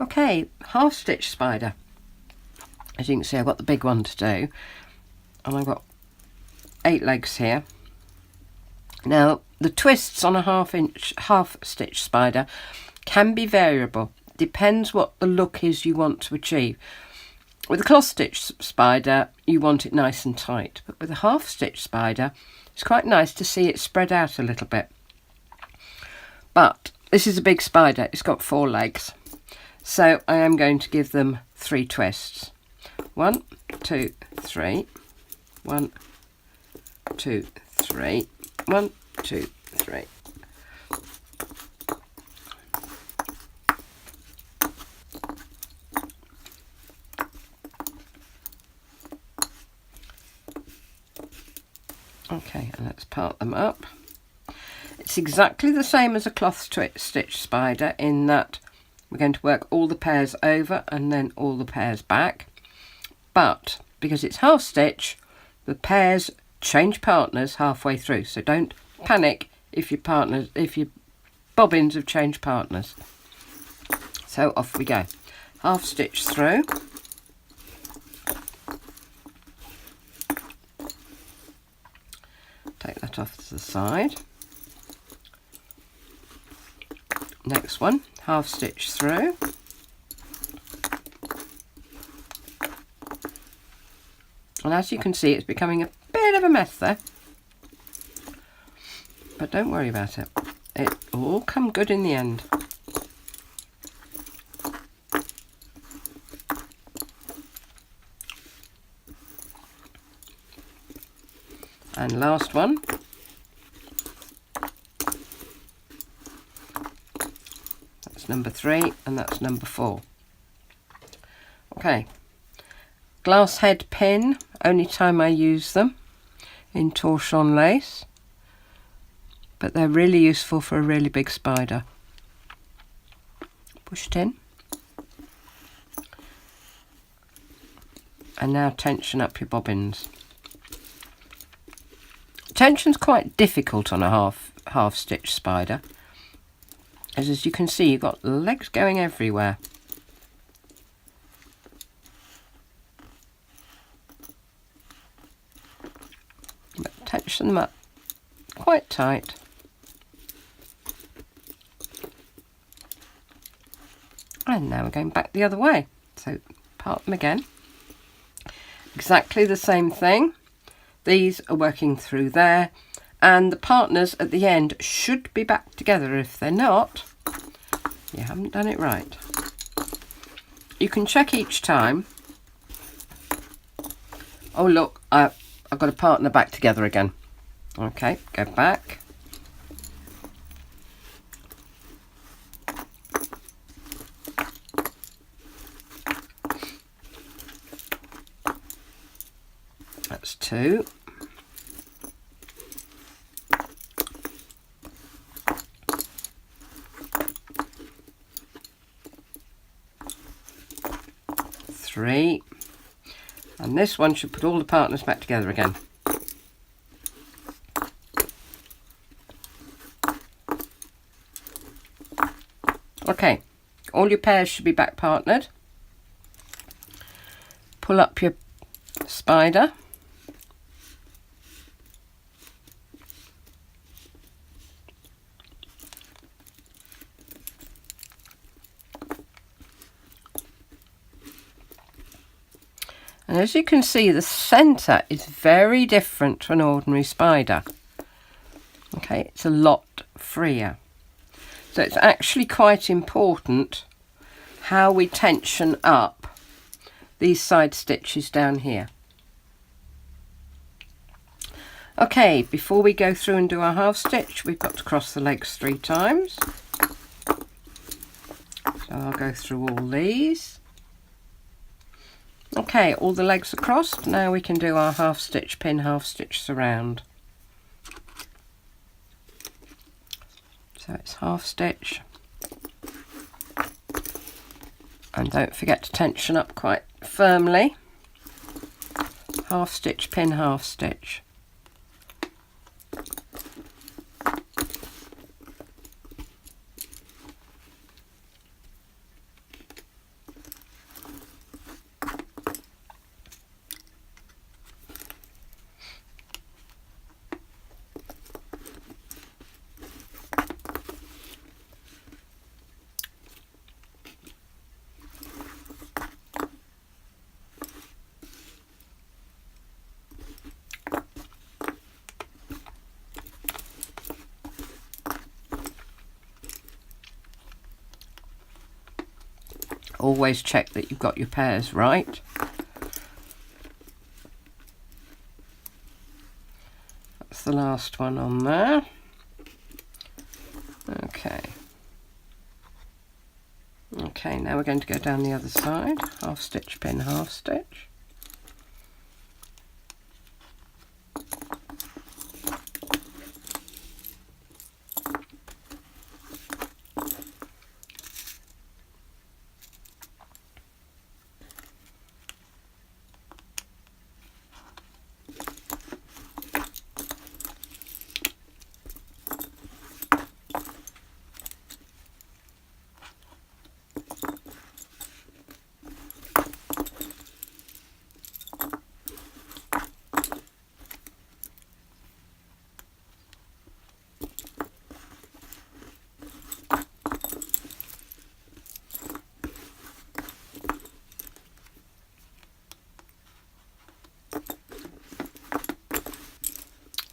Okay, half stitch spider. As you can see, I've got the big one to do, and I've got 8 legs here. Now, the twists on a half stitch spider can be variable. Depends what the look is you want to achieve. With a cloth stitch spider, you want it nice and tight, but with a half stitch spider, it's quite nice to see it spread out a little bit. But this is a big spider, it's got 4 legs, so I am going to give them 3 twists. 1, 2, 3, 1, 2, 3, 1, 2, 3. Okay, and let's part them up. It's exactly the same as a cloth stitch spider in that we're going to work all the pairs over and then all the pairs back. But because it's half stitch, the pairs change partners halfway through. So don't panic if your bobbins have changed partners. So off we go. Half stitch through. Take that off to the side. Next one, half stitch through. And as you can see, it's becoming a bit of a mess there. But don't worry about it. It will all come good in the end. And last one. That's number 3 and that's number 4. Okay. Glass head pin, only time I use them in Torchon lace. But they're really useful for a really big spider. Push it in. And now tension up your bobbins. Tension's quite difficult on a half stitch spider, as you can see, you've got legs going everywhere. But tension them up quite tight. And now we're going back the other way. So part them again. Exactly the same thing. These are working through there, and the partners at the end should be back together. If they're not, you haven't done it right. You can check each time. Oh look, I've got a partner back together again. Okay, go back. That's 2. Three. And this one should put all the partners back together again. Okay, all your pairs should be back partnered. Pull up your spider. And as you can see, the centre is very different to an ordinary spider. Okay, it's a lot freer. So it's actually quite important how we tension up these side stitches down here. Okay, before we go through and do our half stitch, we've got to cross the legs 3 times. So I'll go through all these. Okay, all the legs are crossed. Now we can do our half stitch pin, half stitch surround. So it's half stitch. And don't forget to tension up quite firmly. Half stitch pin, half stitch. Always check that you've got your pairs right. That's the last one on there. Okay. Okay, now we're going to go down the other side. Half stitch, pin, half stitch.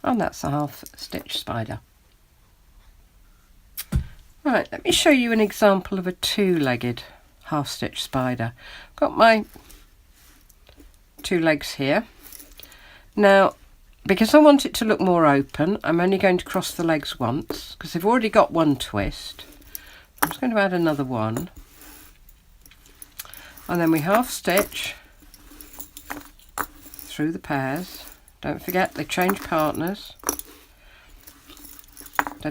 And that's a half stitch spider. Right, let me show you an example of a two-legged half stitch spider. I've got my two legs here. Now, because I want it to look more open, I'm only going to cross the legs once, because I've already got one twist. I'm just going to add another one. And then we half stitch through the pairs. Don't forget, they change partners. So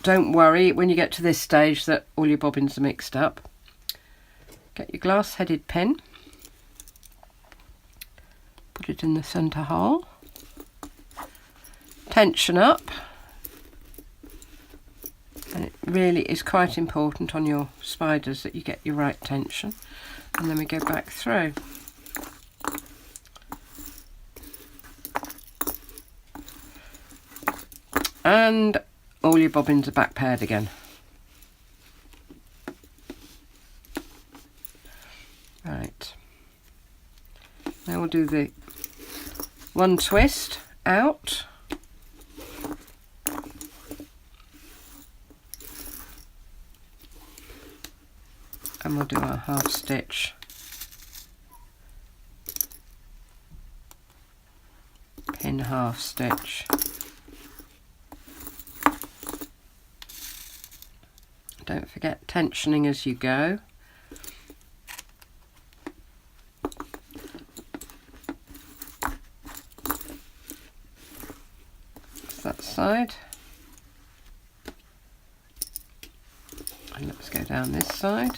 don't worry when you get to this stage that all your bobbins are mixed up. Get your glass-headed pin. Put it in the centre hole. Tension up. And it really is quite important on your spiders that you get your right tension. And then we go back through. And all your bobbins are back paired again. Right. Now we'll do the one twist out. And we'll do our half stitch. Pin, half stitch. Don't forget tensioning as you go. That's that side. And let's go down this side.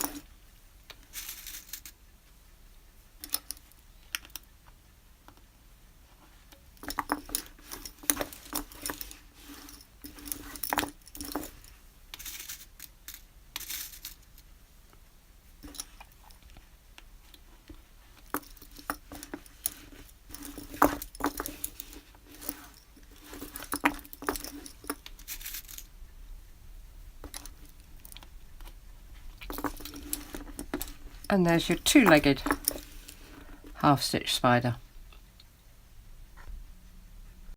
And there's your two-legged half stitch spider.